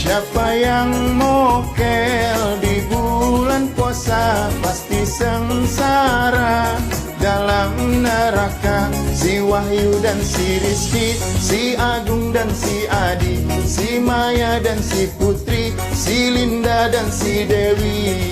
Siapa yang mokel di bulan puasa pasti sengsara dalam neraka. Si Wahyu dan si Rizky, si Agung dan si Adi, si Maya dan si Putri, si Linda dan si Dewi.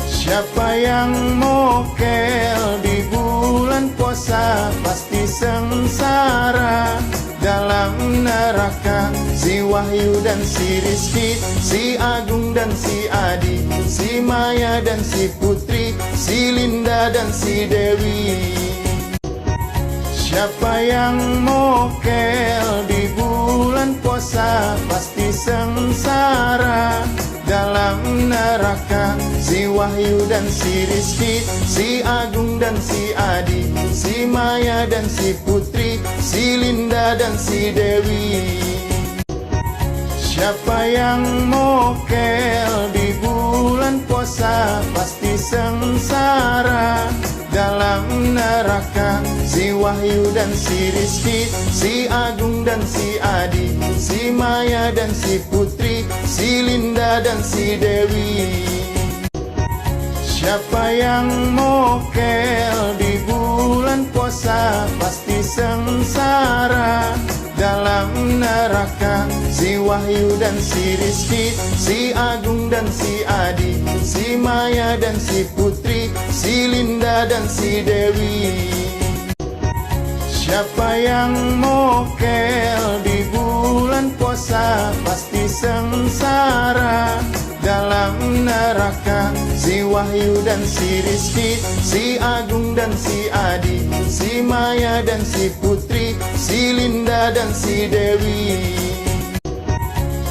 Siapa yang mokel di bulan puasa pasti sengsara dalam neraka. Si Wahyu dan si Rizky, si Agung dan si Adi, si Maya dan si Putri, si Linda dan si Dewi. Siapa yang mokel di bulan puasa pasti sengsara dalam neraka. Si Wahyu dan si Rizky, si Agung dan si Adi, si Maya dan si Putri, si Linda dan si Dewi. Siapa yang mokel di bulan puasa pasti sengsara dalam neraka. Si Wahyu dan si Rizky, si Agung dan si Adi, si Maya dan si Putri, si Linda dan si Dewi. Siapa yang mokel di bulan puasa pasti sengsara dalam neraka. Si Wahyu dan si Rizky, si Agung dan si Adi, si Maya dan si Putri, si Linda dan si Dewi. Siapa yang mokel di bulan puasa pasti sengsara dalam neraka. Si Wahyu dan si Rizky, si Agung dan si Adi, si Maya dan si Putri, si Linda dan si Dewi.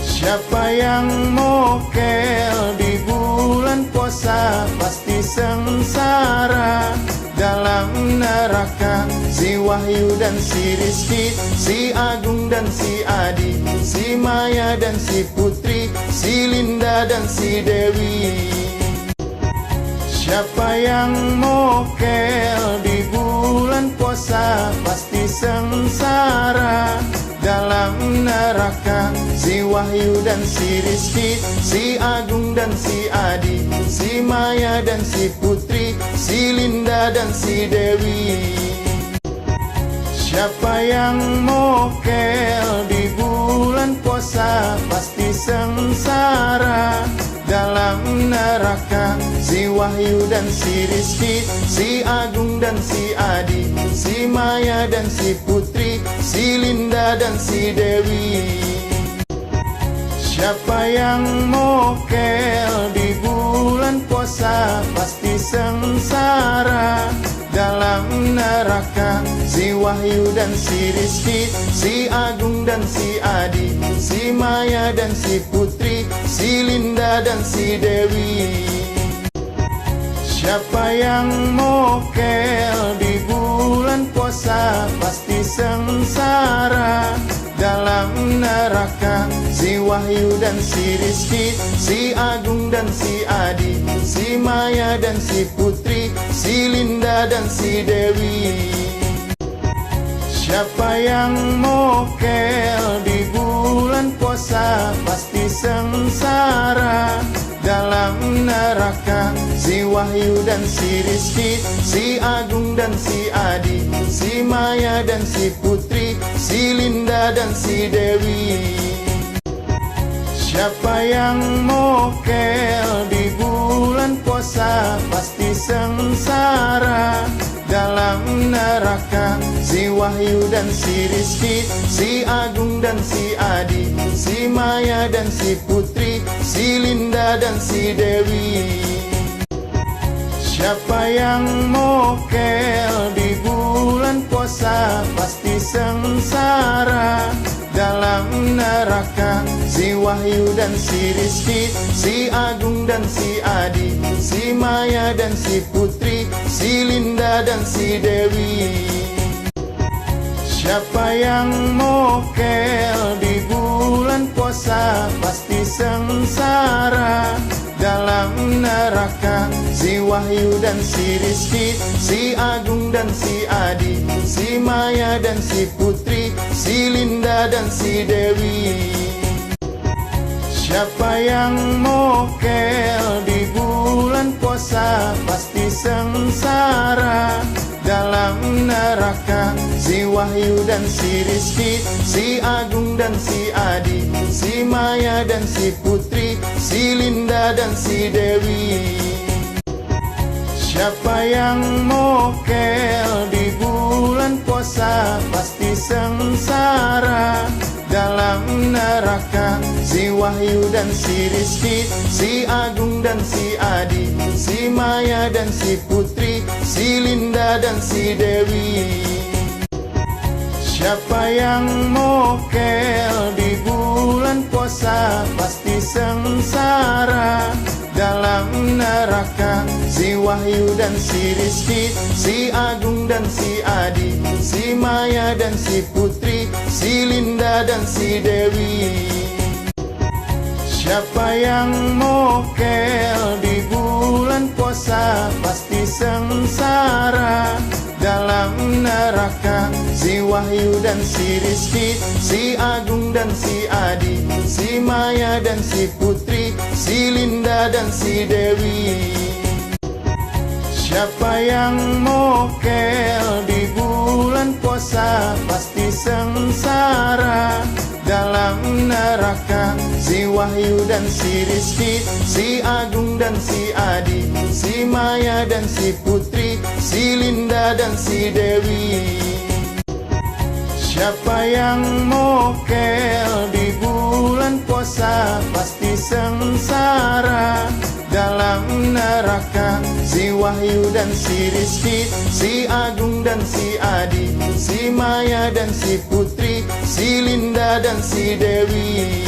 Siapa yang mokel di bulan puasa pasti sengsara dalam neraka. Si Wahyu dan si Rizky, si Agung dan si Adi, si Maya dan si Putri, si Linda dan si Dewi. Siapa yang mokel di bulan puasa pasti sengsara dalam neraka. Si Wahyu dan si Rizky, si Agung dan si Adi, si Maya dan si Putri, si Linda dan si Dewi. Siapa yang mokel di bulan puasa pasti sengsara dalam neraka. Si Wahyu dan si Rizky, si Agung dan si Adi, si Maya dan si Putri, si Linda dan si Dewi. Siapa yang mokel di bulan puasa pasti sengsara dalam neraka. Si Wahyu dan si Rizky, si Agung dan si Adi, si Maya dan si Putri, si Linda dan si Dewi. Siapa yang mokel di bulan puasa pasti sengsara dalam neraka. Si Wahyu dan si Rizky, si Agung dan si Adi, si Maya dan si Putri, si Linda dan si Dewi. Siapa yang mokel di bulan puasa pasti sengsara dalam neraka. Si Wahyu dan si Rizky, si Agung dan si Adi, si Maya dan si Putri, si Linda dan si Dewi. Siapa yang mokel di bulan puasa pasti sengsara dalam neraka. Si Wahyu dan si Rizky, si Agung dan si Adi, si Maya dan si Putri, si Linda dan si Dewi. Siapa yang mokel di bulan puasa pasti sengsara dalam neraka. Si Wahyu dan si Rizky, si Agung dan si Adi, si Maya dan si Putri, si Linda dan si Dewi. Siapa yang mokel di bulan puasa pasti sengsara dalam neraka. Si Wahyu dan si Rizky, si Agung dan si Adi, si Maya dan si Putri, si Linda dan si Dewi. Siapa yang mokel di bulan puasa pasti sengsara dalam neraka. Si Wahyu dan si Rizky, si Agung dan si Adi, si Maya dan si Putri, si Linda dan si Dewi. Siapa yang mokel di bulan puasa pasti sengsara dalam neraka. Si Wahyu dan si Rizky, si Agung dan si Adi, si Maya dan si Putri, si Linda dan si Dewi. Siapa yang mokel di bulan puasa pasti sengsara dalam neraka. Si Wahyu dan si Rizky, si Agung dan si Adi, si Maya dan si Putri, si Linda dan si Dewi. Siapa yang mokel di bulan puasa pasti sengsara dalam neraka. Si Wahyu dan si Rizky, si Agung dan si Adi, si Maya dan si Putri, si Linda dan si Dewi. Siapa yang mokel di bulan puasa pasti sengsara dalam neraka. Si Wahyu dan si Rizky, si Agung dan si Adi, si Maya dan si Putri, si Linda dan si Dewi. Siapa yang mokel di bulan puasa pasti sengsara dalam neraka. Si Wahyu dan si Rizky, si Agung dan si Adi, si Maya dan si Putri, si Linda dan si Dewi.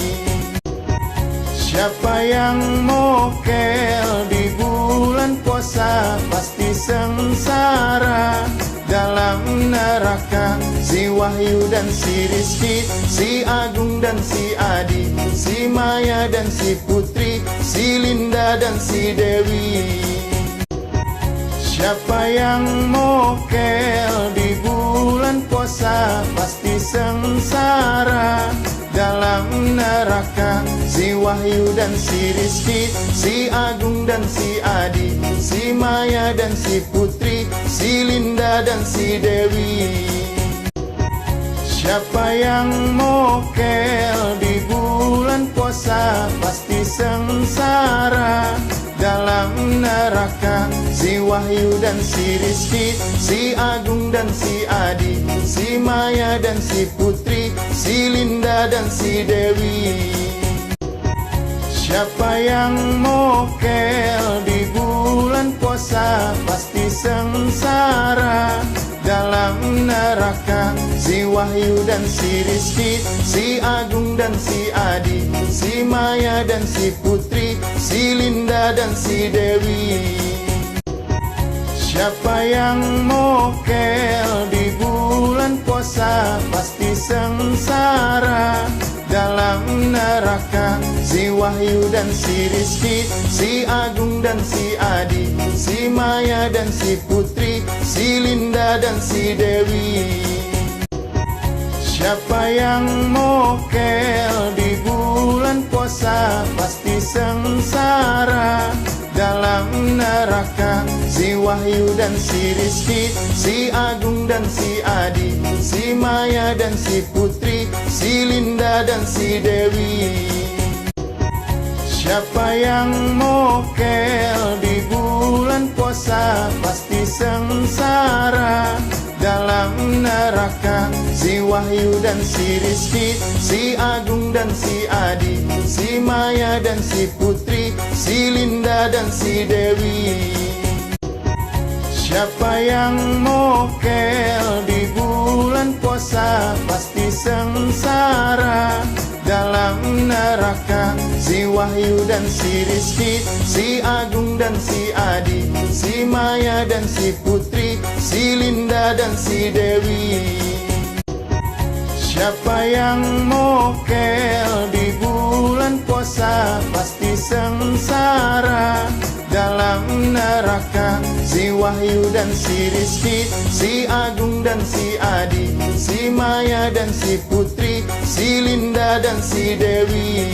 Siapa yang mokel di bulan puasa pasti sengsara dalam neraka. Si Wahyu dan si Rizky, si Agung dan si Adi, si Maya dan si Putri, si Linda dan si Dewi. Siapa yang mokel di bulan puasa pasti sengsara dalam neraka. Si Wahyu dan si Rizky, si Agung dan si Adi, si Maya dan si Putri, si Linda dan si Dewi. Siapa yang mokel di bulan puasa pasti sengsara dalam neraka. Si Wahyu dan si Rizky, si Agung dan si Adi, si Maya dan si Putri, si Linda dan si Dewi. Siapa yang mokel di bulan puasa pasti sengsara dalam neraka. Si Wahyu dan si Rizky, si Agung dan si Adi, si Maya dan si Putri, si Linda dan si Dewi. Siapa yang mokel di bulan puasa pasti sengsara dalam neraka. Si Wahyu dan si Rizky, si Agung dan si Adi, si Maya dan si Putri, si Linda dan si Dewi. Siapa yang mokel di bulan puasa pasti sengsara dalam neraka. Si Wahyu dan si Rizky, si Agung dan si Adi, si Maya dan si Putri, si Linda dan si Dewi. Siapa yang mokel di bulan puasa pasti sengsara dalam neraka. Si Wahyu dan si Rizky, si Agung dan si Adi, si Maya dan si Putri, si Linda dan si Dewi. Siapa yang mokel di bulan puasa pasti sengsara dalam neraka. Si Wahyu dan si Rizky, si Agung dan si Adi, si Maya dan si Putri, si Linda dan si Dewi. Siapa yang mokel di bulan puasa pasti sengsara dalam neraka. Si Wahyu dan si Rizky, si Agung dan si Adi, si Maya dan si Putri, si Linda dan si Dewi.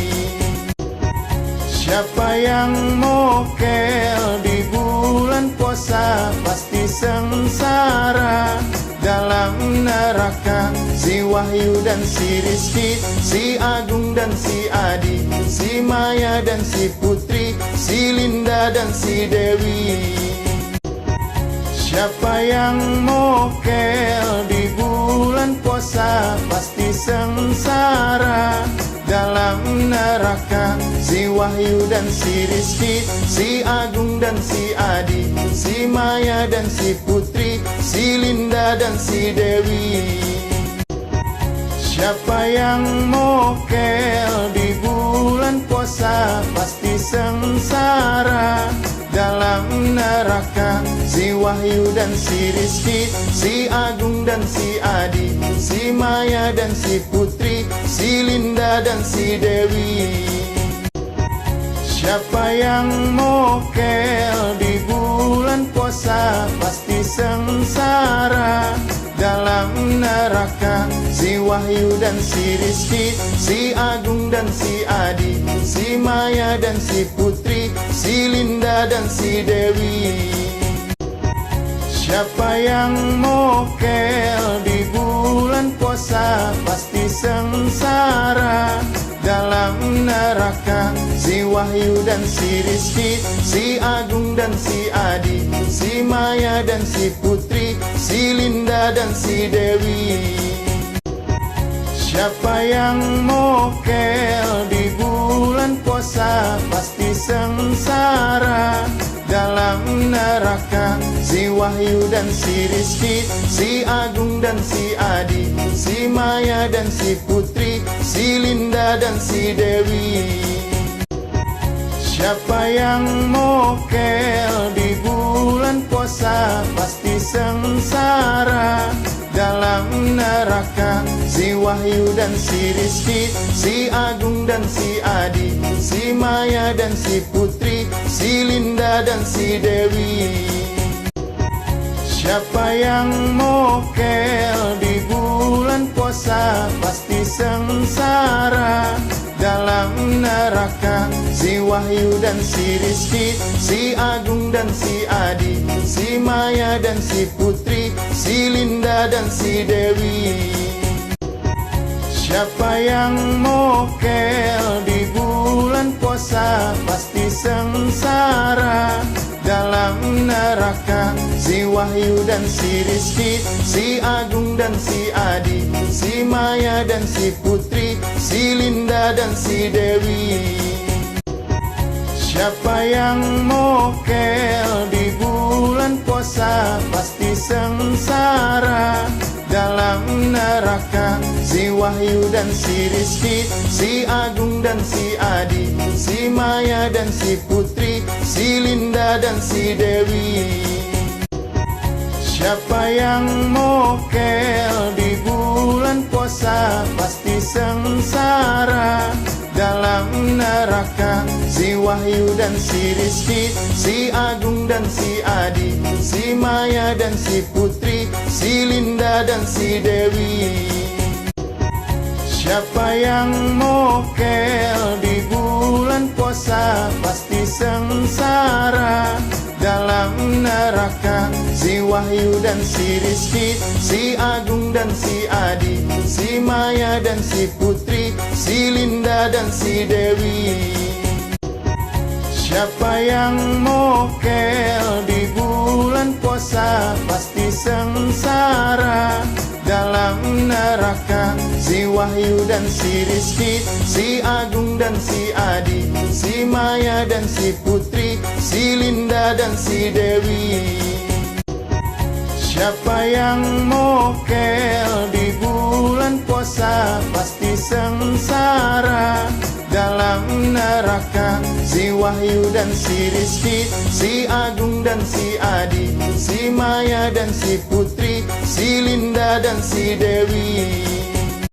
Siapa yang mokel di bulan puasa pasti sengsara dalam neraka. Si Wahyu dan si Rizky, si Agung dan si Adi, si Maya dan si Putri, si Linda dan si Dewi. Siapa yang mokel di bulan puasa pasti sengsara dalam neraka. Si Wahyu dan si Rizky, si Agung dan si Adi, si Maya dan si Putri, si Linda dan si Dewi. Siapa yang mokel di bulan puasa pasti sengsara dalam neraka. Si Wahyu dan si Rizky, si Agung dan si Adi, si Maya dan si Putri, si Linda dan si Dewi. Siapa yang mokel di bulan puasa pasti sengsara dalam neraka. Si Wahyu dan si Rizky, si Agung dan si Adi, si Maya dan si Putri, si Linda dan si Dewi. Siapa yang mokel di bulan puasa pasti sengsara dalam neraka. Si Wahyu dan si Rizky, si Agung dan si Adi, si Maya dan si Putri, si Linda dan si Dewi. Siapa yang mokel di bulan puasa pasti sengsara dalam neraka. Si Wahyu dan si Rizky, si Agung dan si Adi, si Maya dan si Putri, si Linda dan si Dewi. Siapa yang mokel di bulan puasa pasti sengsara dalam neraka. Si Wahyu dan si Rizky, si Agung dan si Adi, si Maya dan si Putri, si Linda dan si Dewi. Siapa yang mokel di bulan puasa pasti sengsara dalam neraka. Si Wahyu dan si Rizky, si Agung dan si Adi, si Maya dan si Putri, si Linda dan si Dewi. Siapa yang mokel di bulan puasa pasti sengsara dalam neraka. Si Wahyu dan si Rizky, si Agung dan si Adi, si Maya dan si Putri, si Linda dan si Dewi. Siapa yang mokel di bulan puasa pasti sengsara dalam neraka. Si Wahyu dan si Rizky, si Agung dan si Adi, si Maya dan si Putri, si Linda dan si Dewi. Siapa yang mokel di bulan puasa pasti sengsara dalam neraka. Si Wahyu dan si Rizky, si Agung dan si Adi, si Maya dan si Putri, si Linda dan si Dewi. Siapa yang mokel di bulan puasa pasti sengsara dalam neraka. Si Wahyu dan si Rizky, si Agung dan si Adi, si Maya dan si Putri, si Linda dan si Dewi. Siapa yang mokel di bulan puasa pasti sengsara dalam neraka. Si Wahyu dan si Rizky, si Agung dan si Adi, si Maya dan si Putri, si Linda dan si Dewi. Siapa yang mokel di bulan puasa pasti sengsara dalam neraka. Si Wahyu dan si Rizky, si Agung dan si Adi, si Maya dan si Putri, si Linda dan si Dewi.